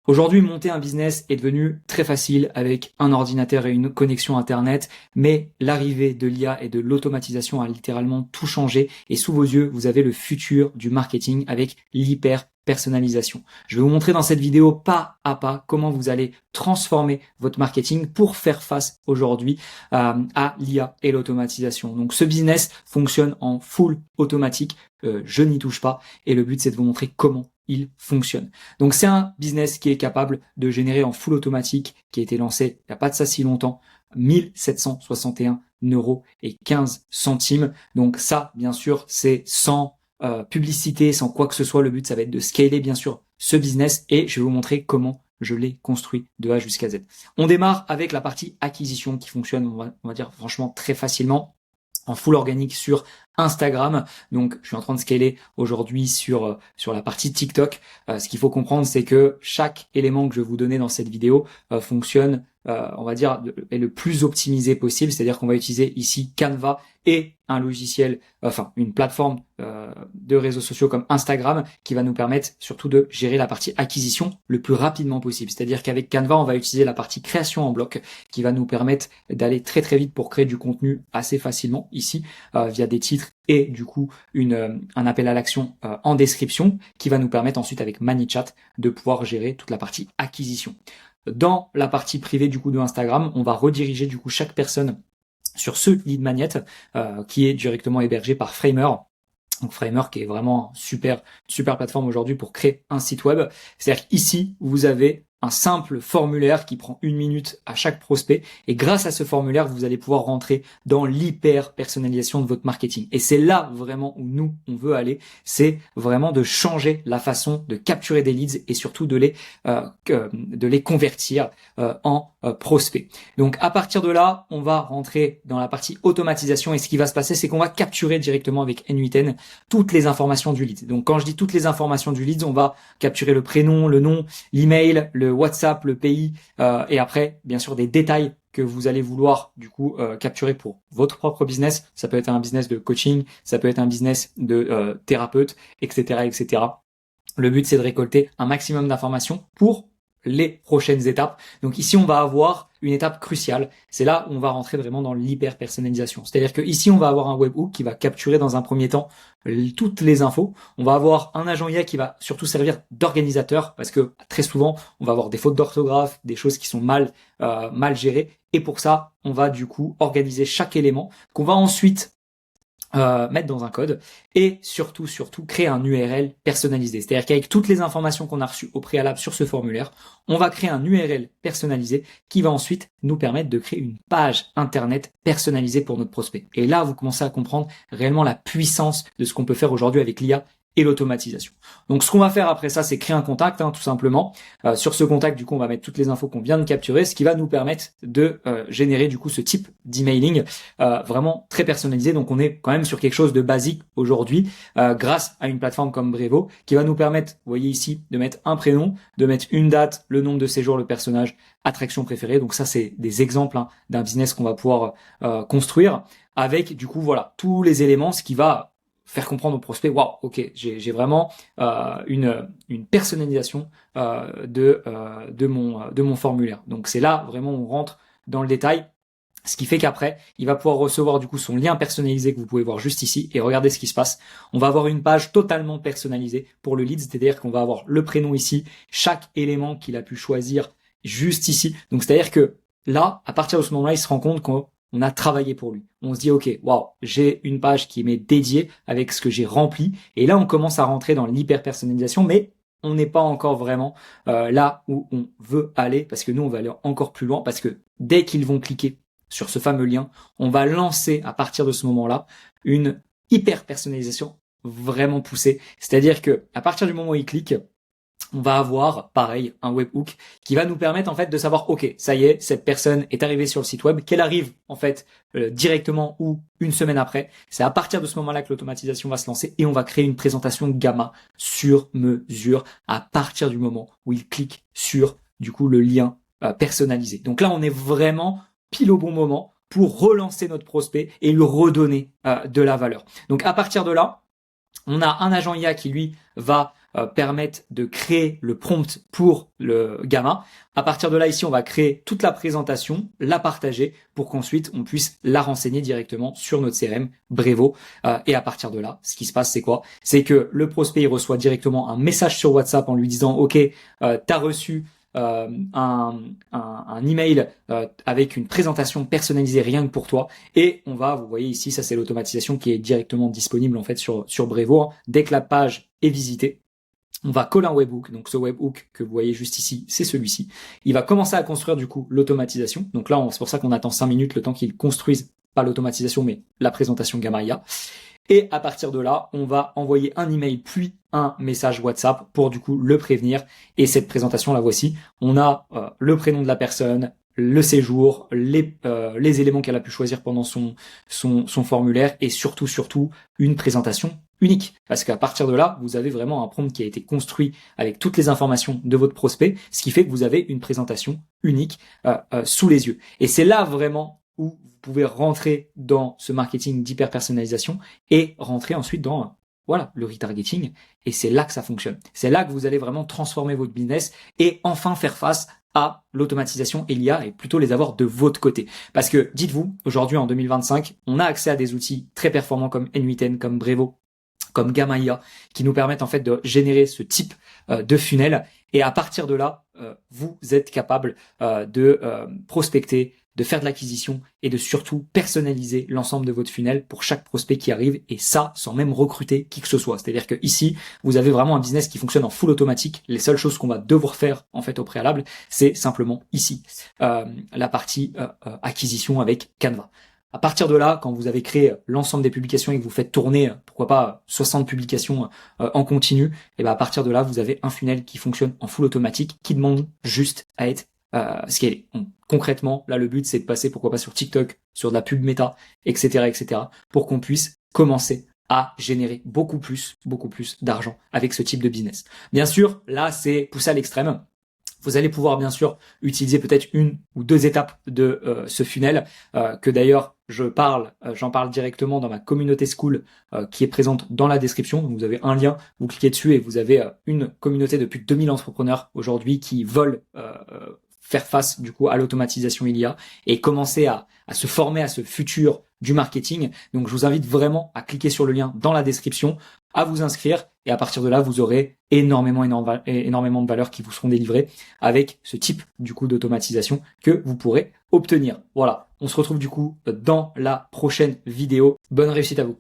Aujourd'hui, monter un business est devenu très facile avec un ordinateur et une connexion Internet, mais l'arrivée de l'IA et de l'automatisation a littéralement tout changé et sous vos yeux, vous avez le futur du marketing avec l'hyper-personnalisation. Je vais vous montrer dans cette vidéo pas à pas comment vous allez transformer votre marketing pour faire face aujourd'hui à l'IA et l'automatisation. Donc ce business fonctionne en full automatique, je n'y touche pas et le but c'est de vous montrer comment il fonctionne. Donc c'est un business qui est capable de générer en full automatique, qui a été lancé il n'y a pas de ça si longtemps, 1761 € et 15 centimes. Donc ça, bien sûr, c'est sans publicité, sans quoi que ce soit. Le but, ça va être de scaler, bien sûr, ce business et je vais vous montrer comment je l'ai construit de A jusqu'à Z. On démarre avec la partie acquisition qui fonctionne, on va dire franchement très facilement, en full organique sur Instagram. Donc, je suis en train de scaler aujourd'hui sur la partie TikTok. Ce qu'il faut comprendre, c'est que chaque élément que je vais vous donner dans cette vidéo fonctionne, on va dire, est le plus optimisé possible. C'est-à-dire qu'on va utiliser ici Canva et un logiciel, enfin une plateforme de réseaux sociaux comme Instagram qui va nous permettre surtout de gérer la partie acquisition le plus rapidement possible. C'est-à-dire qu'avec Canva, on va utiliser la partie création en bloc qui va nous permettre d'aller très très vite pour créer du contenu assez facilement ici via des titres et du coup un appel à l'action en description qui va nous permettre ensuite avec ManyChat de pouvoir gérer toute la partie acquisition. Dans la partie privée du coup de Instagram, on va rediriger du coup chaque personne sur ce lead magnet qui est directement hébergé par Framer. Donc Framer qui est vraiment super plateforme aujourd'hui pour créer un site web. C'est-à-dire qu'ici, vous avez un simple formulaire qui prend 1 minute à chaque prospect et grâce à ce formulaire, vous allez pouvoir rentrer dans l'hyper personnalisation de votre marketing. Et c'est là vraiment où nous, on veut aller, c'est vraiment de changer la façon de capturer des leads et surtout de les convertir en prospects. Donc à partir de là, on va rentrer dans la partie automatisation et ce qui va se passer, c'est qu'on va capturer directement avec N8N toutes les informations du lead. Donc quand je dis toutes les informations du lead, on va capturer le prénom, le nom, l'email, le WhatsApp, le pays et après bien sûr des détails que vous allez vouloir du coup capturer pour votre propre business. Ça peut être un business de coaching, ça peut être un business de thérapeute, etc. Le but c'est de récolter un maximum d'informations pour les prochaines étapes. Donc ici on va avoir une étape cruciale, c'est là où on va rentrer vraiment dans l'hyper personnalisation. C'est-à-dire que ici on va avoir un webhook qui va capturer dans un premier temps toutes les infos. On va avoir un agent IA qui va surtout servir d'organisateur parce que très souvent on va avoir des fautes d'orthographe, des choses qui sont mal gérées et pour ça on va du coup organiser chaque élément qu'on va ensuite mettre dans un code et surtout créer un URL personnalisé. C'est-à-dire qu'avec toutes les informations qu'on a reçues au préalable sur ce formulaire, on va créer un URL personnalisé qui va ensuite nous permettre de créer une page internet personnalisée pour notre prospect. Et là, vous commencez à comprendre réellement la puissance de ce qu'on peut faire aujourd'hui avec l'IA et l'automatisation. Donc ce qu'on va faire après ça, c'est créer un contact, tout simplement. Sur ce contact, du coup, on va mettre toutes les infos qu'on vient de capturer, ce qui va nous permettre de générer du coup ce type d'emailing vraiment très personnalisé. Donc on est quand même sur quelque chose de basique aujourd'hui grâce à une plateforme comme Brevo qui va nous permettre, vous voyez ici, de mettre un prénom, de mettre une date, le nombre de séjours, le personnage, attraction préférée. Donc ça, c'est des exemples d'un business qu'on va pouvoir construire avec du coup voilà tous les éléments, ce qui va faire comprendre au prospect, waouh, ok, j'ai vraiment une personnalisation de mon formulaire. Donc c'est là vraiment on rentre dans le détail. Ce qui fait qu'après, il va pouvoir recevoir du coup son lien personnalisé que vous pouvez voir juste ici et regardez ce qui se passe. On va avoir une page totalement personnalisée pour le lead, c'est-à-dire qu'on va avoir le prénom ici, chaque élément qu'il a pu choisir juste ici. Donc c'est-à-dire que là, à partir de ce moment-là, il se rend compte qu'on a travaillé pour lui. On se dit, ok, waouh, j'ai une page qui m'est dédiée avec ce que j'ai rempli. Et là, on commence à rentrer dans l'hyper-personnalisation, mais on n'est pas encore vraiment là où on veut aller, parce que nous, on va aller encore plus loin, parce que dès qu'ils vont cliquer sur ce fameux lien, on va lancer à partir de ce moment-là une hyper-personnalisation vraiment poussée. C'est-à-dire que à partir du moment où ils cliquent, on va avoir, pareil, un webhook qui va nous permettre en fait de savoir, ok, ça y est, cette personne est arrivée sur le site web, qu'elle arrive en fait directement ou une semaine après. C'est à partir de ce moment-là que l'automatisation va se lancer et on va créer une présentation gamma sur mesure à partir du moment où il clique sur du coup le lien personnalisé. Donc là, on est vraiment pile au bon moment pour relancer notre prospect et lui redonner de la valeur. Donc à partir de là, on a un agent IA qui lui va permettent de créer le prompt pour le Gamma. À partir de là, ici, on va créer toute la présentation, la partager pour qu'ensuite on puisse la renseigner directement sur notre CRM Brevo. Et à partir de là, ce qui se passe, c'est quoi? C'est que le prospect, il reçoit directement un message sur WhatsApp en lui disant « Ok, t'as reçu un email avec une présentation personnalisée rien que pour toi ». Et on va, vous voyez ici, ça c'est l'automatisation qui est directement disponible en fait sur Brevo. Hein. Dès que la page est visitée, on va coller un webhook. Donc ce webhook que vous voyez juste ici, c'est celui-ci. Il va commencer à construire du coup l'automatisation. Donc là, c'est pour ça qu'on attend 5 minutes le temps qu'il construise, pas l'automatisation, mais la présentation Gamma IA. Et à partir de là, on va envoyer un email puis un message WhatsApp pour du coup le prévenir. Et cette présentation, la voici. On a le prénom de la personne, le séjour, les éléments qu'elle a pu choisir pendant son formulaire et surtout une présentation unique. Parce qu'à partir de là, vous avez vraiment un prompt qui a été construit avec toutes les informations de votre prospect, ce qui fait que vous avez une présentation unique sous les yeux. Et c'est là vraiment où vous pouvez rentrer dans ce marketing d'hyper-personnalisation et rentrer ensuite dans le retargeting. Et c'est là que ça fonctionne. C'est là que vous allez vraiment transformer votre business et enfin faire face à l'automatisation et l'IA et plutôt les avoir de votre côté. Parce que dites-vous, aujourd'hui en 2025, on a accès à des outils très performants comme N8N, comme Brevo, comme Gamma IA, qui nous permettent en fait de générer ce type de funnel. Et à partir de là, vous êtes capable de prospecter, de faire de l'acquisition et de surtout personnaliser l'ensemble de votre funnel pour chaque prospect qui arrive, et ça sans même recruter qui que ce soit. C'est-à-dire que ici, vous avez vraiment un business qui fonctionne en full automatique. Les seules choses qu'on va devoir faire en fait au préalable, c'est simplement ici la partie acquisition avec Canva. À partir de là, quand vous avez créé l'ensemble des publications et que vous faites tourner, pourquoi pas 60 publications en continu, et ben à partir de là, vous avez un funnel qui fonctionne en full automatique, qui demande juste à être scalé. Concrètement, là, le but, c'est de passer, pourquoi pas sur TikTok, sur de la pub méta, etc., pour qu'on puisse commencer à générer beaucoup plus d'argent avec ce type de business. Bien sûr, là, c'est poussé à l'extrême. Vous allez pouvoir bien sûr utiliser peut-être une ou deux étapes de ce funnel que d'ailleurs j'en parle directement dans ma communauté school qui est présente dans la description. Donc vous avez un lien, vous cliquez dessus et vous avez une communauté de plus de 2000 entrepreneurs aujourd'hui qui veulent faire face du coup à l'automatisation IA et commencer à se former à ce futur du marketing. Donc je vous invite vraiment à cliquer sur le lien dans la description, à vous inscrire, et à partir de là vous aurez énormément de valeurs qui vous seront délivrées avec ce type du coup d'automatisation que vous pourrez obtenir. Voilà, on se retrouve du coup dans la prochaine vidéo. Bonne réussite à vous.